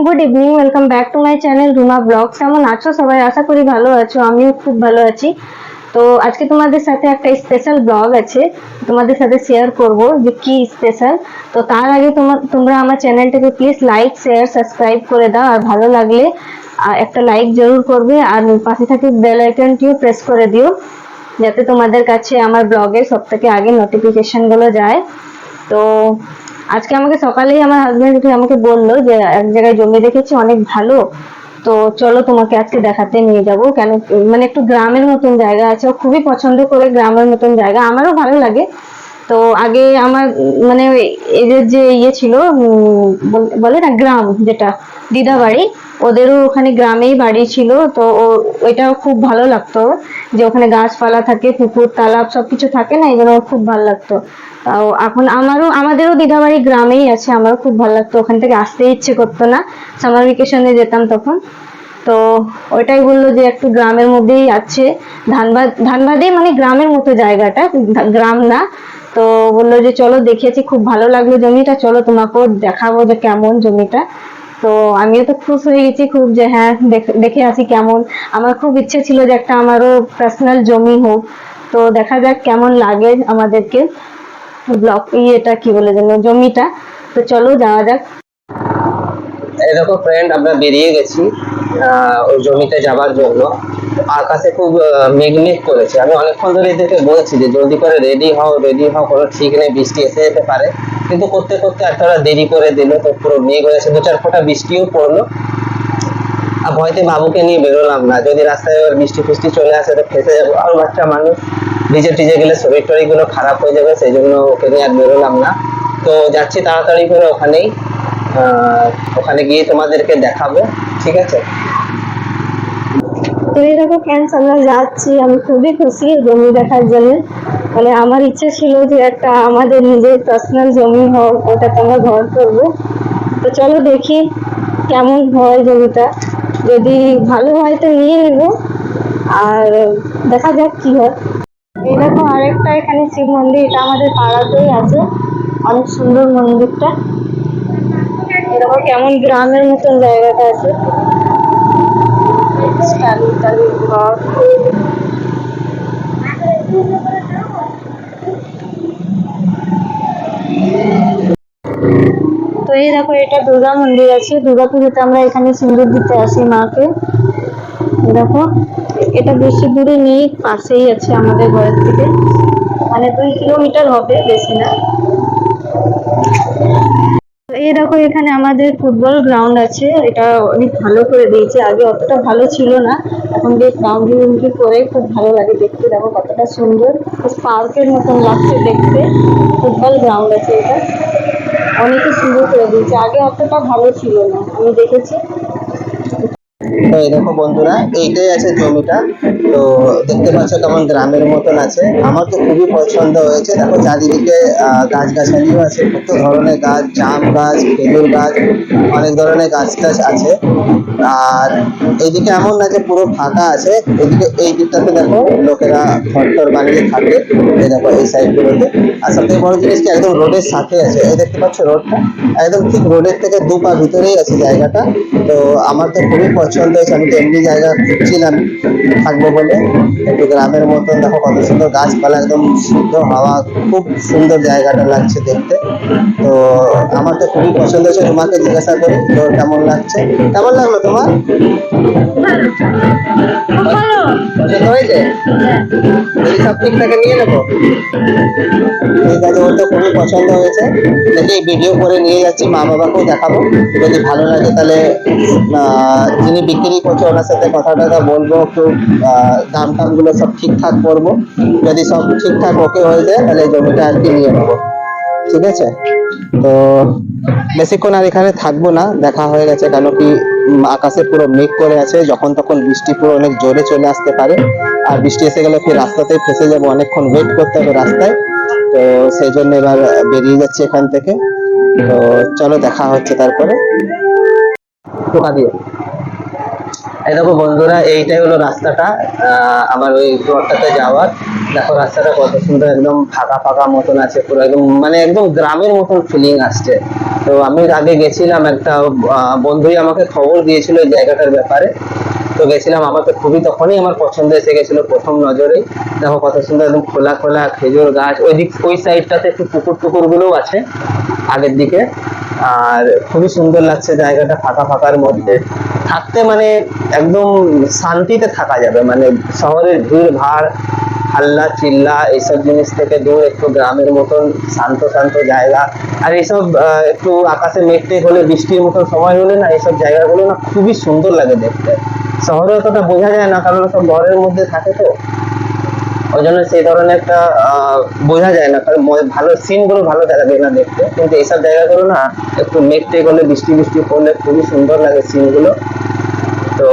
Good evening, welcome back to my channel Ruma blogs. কেমন আছো সবাই? আশা করি ভালো আছো, আমিও খুব ভালো আছি। তো আজকে তোমাদের সাথে একটা স্পেশাল ব্লগ আছে, তোমাদের সাথে শেয়ার করব যে কি স্পেশাল। তো তার আগে তোমরা আমার চ্যানেলটাকে প্লিজ লাইক শেয়ার সাবস্ক্রাইব করে দাও, আর ভালো লাগলে একটা লাইক জরুর করবে, আর পাশে থাকা বেল আইকনটিও প্রেস করে দিও, যাতে তোমাদের কাছে আমার ব্লগের সব থেকে আগে নোটিফিকেশন গুলো যায়। তো আজকে আমাকে সকালেই আমার হাজবেন্ড আমাকে বললো যে এক জায়গায় জমি দেখেছি অনেক ভালো, তো চলো তোমাকে আজকে দেখাতে নিয়ে যাব। কেন মানে একটু গ্রামের মতন জায়গা আছে, ও খুবই পছন্দ করে গ্রামের মতন জায়গা, আমারও ভালো লাগে। তো আগে আমার মানে এদের যে ইয়ে ছিল, বলে না গ্রাম, যেটা দিদা বাড়ি, ওদেরও ওখানে গ্রামেই বাড়ি ছিল। তো ওইটাও খুব ভালো লাগতো, যে ওখানে গাছপালা থাকে, পুকুর তালাব সবকিছু থাকে না, এগুলো খুব ভালো লাগতো। তাও এখন আমাদেরও দিদাবাড়ি গ্রামেই আছে, আমারও খুব ভালো লাগতো, ওখান থেকে আসতে ইচ্ছে করতো না, সামার ভেকেশনে যেতাম তখন। তো ওইটাই বললো যে একটু গ্রামের মধ্যেই আছে, ধানবাদে মানে গ্রামের মতো জায়গাটা, গ্রাম না। তো বললো যে চলো, দেখিয়েছি, খুব ভালো লাগলো জমিটা, চলো তোমাকেও দেখাবো যে কেমন জমিটা। তো আমিও তো খুশ হয়ে গেছি খুব, যে হ্যাঁ দেখে আসি কেমন। আমার খুব ইচ্ছে ছিল যে একটা আমারও পার্সোনাল জমি হোক। তো দেখা যাক কেমন লাগে আমাদেরকে ব্লক এটা কি বলে যেন জমিটা। তো চলো যাওয়া যাক। এই দেখো ফ্রেন্ড, আমরা বেরিয়ে গেছি ওই জমিতে যাবার জন্য। আকাশে খুব মেঘমেঘ করেছে। আমি অনেকক্ষণ ধরে এদেরকে বলছি যে জলদি করে রেডি হও রেডি হও, কোনো ঠিক নেই, বৃষ্টি এসে যেতে পারে। কিন্তু করতে করতে একটা দেরি করে দিল, তো পুরো মেঘ হয়েছে, 2-4 ফোঁটা বৃষ্টিও পড়লো। আর ভয়তে বাবুকে নিয়ে বেরোলাম না, যদি রাস্তায় এবার বৃষ্টি ফিষ্টি চলে আসে তো ফেসে যাবো, আর বাচ্চা মানুষ ভিজে টিজে গেলে শরীর টরীর গুলো খারাপ হয়ে যাবে, সেই জন্য ওকে নিয়ে আর বেরোলাম না। তো যাচ্ছি তাড়াতাড়ি করে ওখানেই, ওখানে গিয়ে তোমাদেরকে দেখাবো, ঠিক আছে? তো এই দেখো ফ্রেন্ডস, আমরা যাচ্ছি, আমি খুবই খুশি জমি দেখার জন্য। মানে আমার ইচ্ছে ছিল যে একটা আমাদের নিজের পার্সোনাল জমি হোক, ওটাতে আমরা ঘর করবো। তো চলো দেখি কেমন হয় জমিটা, যদি ভালো হয় তো নিয়ে নেব, আর দেখা যাক কি হয়। এই দেখো আরেকটা এখানে শিব মন্দির, এটা আমাদের পাড়াতেই আছে, অনেক সুন্দর মন্দিরটা। এরকম কেমন গ্রামের মতন জায়গাটা আছে, টালি টালি ঘর। তো এই দেখো, এটা দুর্গা মন্দির আছে, দুর্গা পুজোতে আমরা এখানে সিঁদুর দিতে আসি মাকে। দেখো এটা বেশি দূরে নেই, পাশেই আছে আমাদের ঘরের থেকে, মানে 2 কিলোমিটার হবে, বেশি না। এই দেখো এখানে আমাদের ফুটবল গ্রাউন্ড আছে, এটা অনেক ভালো করে দিয়েছে, আগে অতটা ভালো ছিল না, এখন বেশ বাউন্ডারি করে খুব ভালো লাগে দেখতে। দেখো কতটা সুন্দর, পার্কের মতন লাগছে দেখতে। ফুটবল গ্রাউন্ড আছে এটা, অনেকই সুন্দর করে দিয়েছে, আগে অতটা ভালো ছিল না, আমি দেখেছি। তো এই দেখো বন্ধুরা, এইটাই আছে জমিটা। তো দেখতে পাচ্ছ কেমন গ্রামের মতন আছে, আমার তো খুবই পছন্দ হয়েছে। দেখো চারিদিকে গাছ গাছালিও আছে, কত ধরনের গাছ, জাম গাছ, খেজুর গাছ, অনেক ধরনের গাছ টাছ আছে। আর এইদিকে এমন না যে পুরো ফাঁকা আছে, এদিকে এই দিকটাতে দেখো লোকেরা ঘর টর বানিয়ে থাকে, এই দেখো এই সাইড গুলোতে। আর সব থেকে বড় জিনিস কি, একদম রোডের সাথে আছে, এই দেখতে পাচ্ছ রোডটা একদম ঠিক রোডের থেকে 2 পা ভিতরেই আছে জায়গাটা। তো আমার তো খুবই পছন্দ হয়েছে, আমি তো এমনি জায়গা খুঁজছিলাম থাকবো বলে, একটু গ্রামের মতন। দেখো কত সুন্দর গাছপালা, একদম শুদ্ধ হাওয়া, খুব সুন্দর জায়গাটা লাগছে দেখতে। তো আমার তো খুবই পছন্দ হয়েছে। তোমাকে জিজ্ঞাসা করি তো কেমন লাগছে, কেমন লাগলো তোমার? পছন্দ হয়েছে? যদি সব ঠিক থাকে নিয়ে নেবো। ঠিক আছে, ওর তো খুবই পছন্দ হয়েছে, দেখি ভিডিও করে নিয়ে যাচ্ছি, মা বাবাকেও দেখাবো। যদি ভালো লাগে তাহলে যিনি বিক্রি করছে ওনার সাথে কথা টথা বলবো, একটু দাম টাম গুলো সব ঠিকঠাক করবো। যদি সব ঠিকঠাক ওকে হয়ে যায় তাহলে জমিটা আর কি নিয়ে নেবো, ঠিক আছে? তো বেশিক্ষণ আর এখানে থাকবো না, দেখা হয়ে গেছে। কেন কি আকাশে পুরো মেঘ করে আছে, যখন তখন বৃষ্টি পুরো অনেক জোরে চলে আসতে পারে, আর বৃষ্টি এসে গেলে ফির রাস্তাতেই ফেসে যাবো, অনেকক্ষণ ওয়েট করতে হবে রাস্তায়। তো সেই জন্য এবার বেরিয়ে যাচ্ছি এখান থেকে। তো চলো দেখা হচ্ছে তারপরে। টোকা দিয়ে এই দেখো বন্ধুরা, এইটাই হলো রাস্তাটা আমার ওই প্লটটাতে যাওয়ার। দেখো রাস্তাটা কত সুন্দর, একদম ফাঁকা ফাঁকা মতন আছে, পুরো একদম মানে একদম গ্রামের মতন ফিলিং আসছে। তো আমি আগে গেছিলাম, একটা বন্ধুই আমাকে খবর দিয়েছিল এই জায়গাটার ব্যাপারে। তো গেছিলাম, আমার তো খুবই তখনই আমার পছন্দ এসে গেছিল প্রথম নজরেই। দেখো কত সুন্দর, একদম খোলা খোলা খেজুর গাছ, ওই সাইডটাতে একটু পুকুর টুকুর গুলোও আছে আগের দিকে। আর খুবই সুন্দর লাগছে জায়গাটা, ফাঁকা ফাঁকার মধ্যে থাকতে মানে একদম শান্তিতে থাকা যাবে, মানে শহরের ভিড় ভাড় হাল্লা চিল্লা এইসব জিনিস থেকে দূর, একটু গ্রামের মতন শান্ত শান্ত জায়গা। আর এইসব একটু আকাশে মেঘ টেঘ হলে, বৃষ্টির মতন সময় হলে না, এইসব জায়গাগুলো না খুবই সুন্দর লাগে দেখতে। শহরে অতটা বোঝা যায় না, কারণ সব ঘরের মধ্যে থাকে, তো ওই জন্য সেই ধরনের একটা বোঝা যায় না, কারণ ভালো সিন গুলো ভালো লাগে না দেখতে। কিন্তু এইসব জায়গাগুলো না একটু মেঘ টেঘ হলে, বৃষ্টি বৃষ্টি পড়লে খুবই সুন্দর লাগে সিন গুলো। তো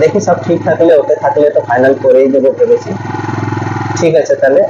দেখি সব ঠিক থাকলে, ওকে থাকলে তো ফাইনাল করেই দেবো ভেবেছি। ঠিক আছে তাহলে।